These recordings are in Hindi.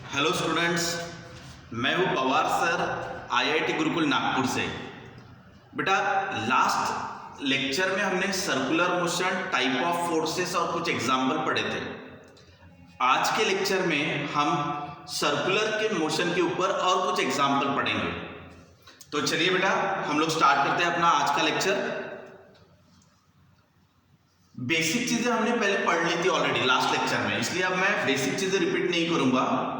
हेलो स्टूडेंट्स, मैं हूं पवार सर, आईआईटी गुरुकुल नागपुर से। बेटा, लास्ट लेक्चर में हमने circular motion, type of forces और कुछ एग्जाम्पल पढ़े थे। आज के लेक्चर में हम सर्कुलर के मोशन के ऊपर और कुछ एग्जाम्पल पढ़ेंगे। तो चलिए बेटा, हम लोग स्टार्ट करते हैं अपना आज का लेक्चर। बेसिक चीजें हमने पहले पढ़ ली थी ऑलरेडी लास्ट लेक्चर में, इसलिए अब मैं बेसिक चीजें रिपीट नहीं करूंगा।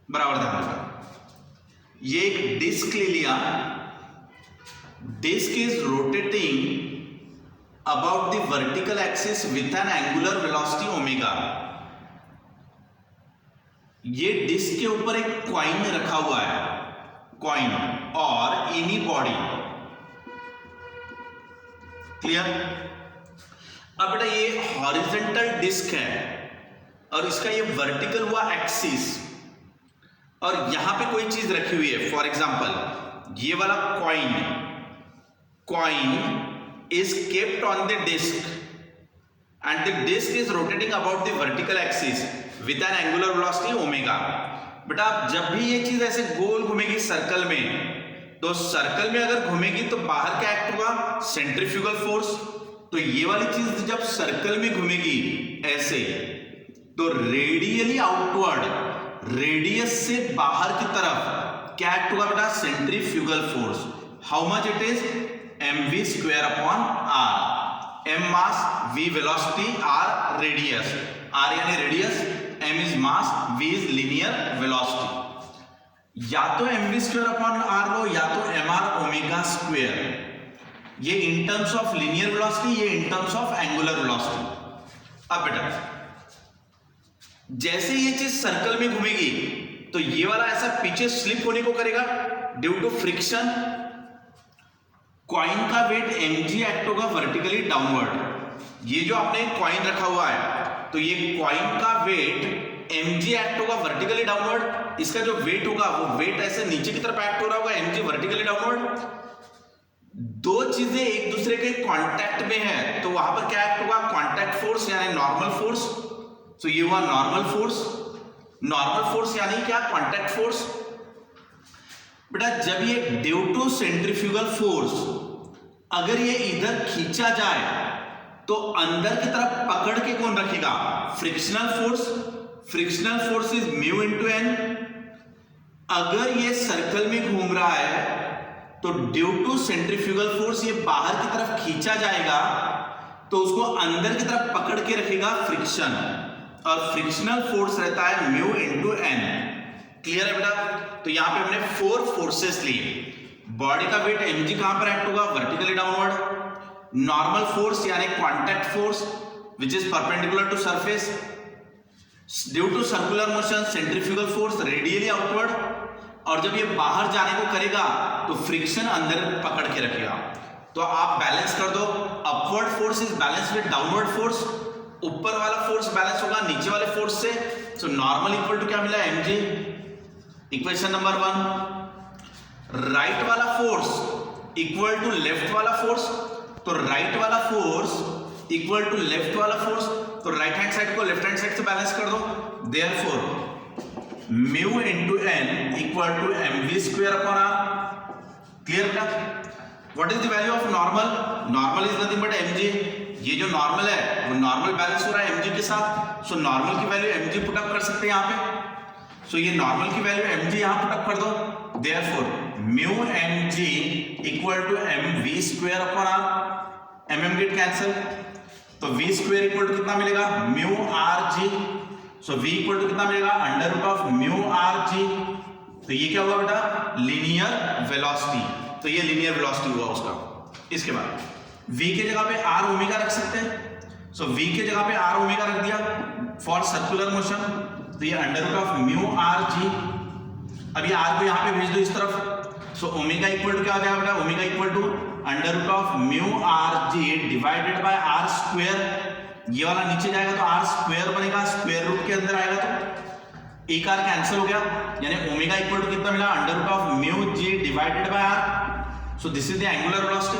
बराबर ध्यान रखना। ये एक डिस्क ले लिया, disc is rotating about the vertical axis with an angular velocity omega. ये डिस्क के ऊपर एक कॉइन रखा हुआ है, कॉइन और एनी बॉडी। क्लियर? अब बेटा, ये हॉरिजॉन्टल डिस्क है और इसका ये वर्टिकल हुआ एक्सिस, और यहां पे कोई चीज रखी हुई है। फॉर एग्जाम्पल, ये वाला coin is kept on the disc and the disc is rotating about the vertical axis with an angular velocity omega. बेटा, जब भी ये चीज ऐसे गोल घूमेगी सर्कल में, तो सर्कल में अगर घूमेगी तो बाहर क्या एक्ट होगा? Centrifugal force. तो ये वाली चीज जब सर्कल में घूमेगी ऐसे, तो रेडियली आउटवर्ड, रेडियस से बाहर की तरफ क्या एक्ट होगा बेटा? Centrifugal force. How much it is? mv square upon r। m mass, v velocity, r radius. r यानी radius, m is mass, v is linear velocity. या तो mv स्क्वायर अपॉन r लो या तो mr ओमेगा स्क्वायर। ये in terms of linear velocity, ये in terms of angular velocity. अब बेटा, जैसे ये चीज सर्कल में घूमेगी तो ये वाला ऐसा पीछे स्लिप होने को करेगा ड्यू टू फ्रिक्शन। कॉइन का वेट mg एक्ट होगा वर्टिकली डाउनवर्ड। ये जो आपने कॉइन रखा हुआ है, तो ये कॉइन का वेट mg एक्ट होगा वर्टिकली डाउनवर्ड। इसका जो वेट होगा वो वेट ऐसे नीचे की तरफ एक्ट हो रहा होगा, mg वर्टिकली डाउनवर्ड। दो चीजें एक दूसरे के कांटेक्ट में है, तो वहां पर क्या एक्ट होगा? कांटेक्ट फोर्स यानी नॉर्मल फोर्स। तो ये हुआ नॉर्मल फोर्स। नॉर्मल फोर्स यानी क्या? Contact force. बेटा, जब ये ड्यू टू सेंट्रीफ्यूगल फोर्स अगर ये इधर खींचा जाए तो अंदर की तरफ पकड़ के कौन रखेगा? Frictional force. Frictional force is mu into N. अगर ये सर्कल में घूम रहा है तो ड्यू टू सेंट्रीफ्यूगल फोर्स ये बाहर की तरफ खींचा जाएगा, तो उसको अंदर की तरफ पकड़ के रखेगा फ्रिक्शन, और फ्रिक्शनल फोर्स रहता है म्यू इनटू एन। क्लियर है बेटा? तो यहां पे हमने 4 फोर्सेस लिए। बॉडी का वेट mg कहां पर एक्ट होगा? Vertically downward. नॉर्मल फोर्स यानी contact force which is perpendicular to surface. Due to circular motion centrifugal force radially outward. और जब ये बाहर जाने को करेगा तो फ्रिक्शन अंदर पकड़ के रखेगा। तो आप बैलेंस कर दो। Upward force is balance with downward force. ऊपर वाला फोर्स बैलेंस होगा नीचे वाले फोर्स से। सो नॉर्मल इक्वल टू क्या मिला? mg। Equation number 1। राइट वाला फोर्स इक्वल टू लेफ्ट वाला फोर्स। तो राइट वाला फोर्स इक्वल टू लेफ्ट वाला फोर्स, तो राइट हैंड साइड को लेफ्ट हैंड साइड से बैलेंस कर दो। Therefore mu into N equal to mv square upon r। Clear बेटा? What is the value of normal? Normal is nothing but mg। ये जो नॉर्मल है वो नॉर्मल बैलेंस हो रहा है mg के साथ। सो नॉर्मल की वैल्यू mg पुट अप कर सकते हैं यहां पे। सो ये नॉर्मल की वैल्यू mg यहां पुट अप कर दो। Therefore mu mg equal to mv square upon r। mm get cancel, तो v स्क्वायर इक्वल टू कितना मिलेगा? Mu rg। So v equal to कितना मिलेगा? Under root of mu rg। तो ये क्या हुआ बेटा? Linear velocity. तो ये लीनियर वेलोसिटी हुआ उसका। इसके बाद v के जगह पे r ओमेगा रख सकते हैं। सो v के जगह पे r ओमेगा रख दिया फॉर सर्कुलर मोशन। तो ये under root of mu rg। अब ये r को यहां पे भेज दो इस तरफ। सो ओमेगा इक्वल टू क्या हो जाएगा बेटा? Omega equal to under root of mu rg divided by r square. ये वाला नीचे जाएगा तो r स्क्वायर बनेगा, स्क्वायर रूट के अंदर आएगा तो एक r कैंसिल हो गया, यानी ओमेगा इक्वल टू कितना मिला? Under root of mu g divided by r। So this is the angular velocity.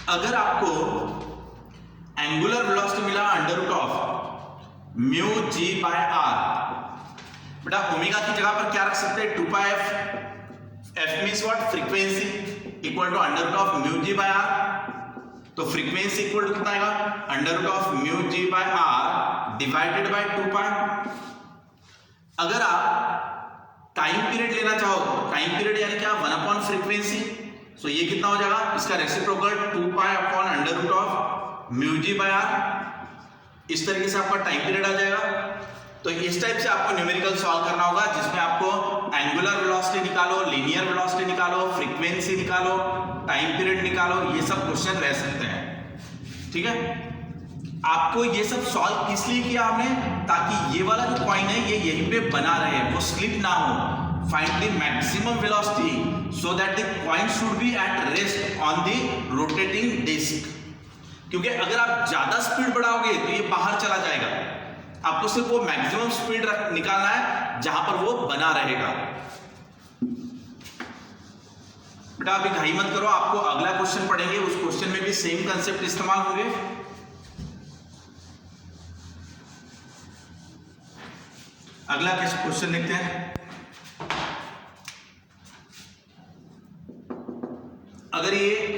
अगर आपको एंगुलर वेलोसिटी मिला under root of mu g by r, बेटा ओमेगा की जगह पर क्या रख सकते हैं, 2πf, f means what, frequency, equal to under root of mu g by r. तो फ्रीक्वेंसी इक्वल टू कितना आएगा, under root of mu g by r divided by 2π। अगर आप टाइम पीरियड लेना चाहो तो टाइम पीरियड यानी क्या, 1 फ्रीक्वेंसी, सो ये कितना हो जाएगा, इसका reciprocal 2π upon under root of mu g by r. इस तरीके से आपका टाइम पीरियड आ जाएगा। तो इस टाइप से आपको न्यूमेरिकल सॉल्व करना होगा, जिसमें आपको एंगुलर वेलोसिटी निकालो, लीनियर वेलोसिटी निकालो, फ्रीक्वेंसी निकालो, टाइम पीरियड निकालो, ये सब क्वेश्चन रह सकते हैं। ठीक है, आपको ये सब सॉल्व किस लिए किया हमने, ताकि ये वाला जो कॉइन है ये यहीं पे बना रहे, वो स्लिप ना हो। Find the maximum velocity so that the coin should be at rest on the rotating disc. क्योंकि अगर आप ज्यादा स्पीड बढ़ाओगे तो ये बाहर चला जाएगा, आपको सिर्फ वो मैक्सिमम स्पीड निकालना है जहां पर वो बना रहेगा। बेटा अभी घाई मत करो, आपको अगला क्वेश्चन पढ़ेंगे, उस क्वेश्चन में भी सेम कंसेप्ट इस्तेमाल होंगे। अगला क्वेश्चन लिखते हैं। अगर ये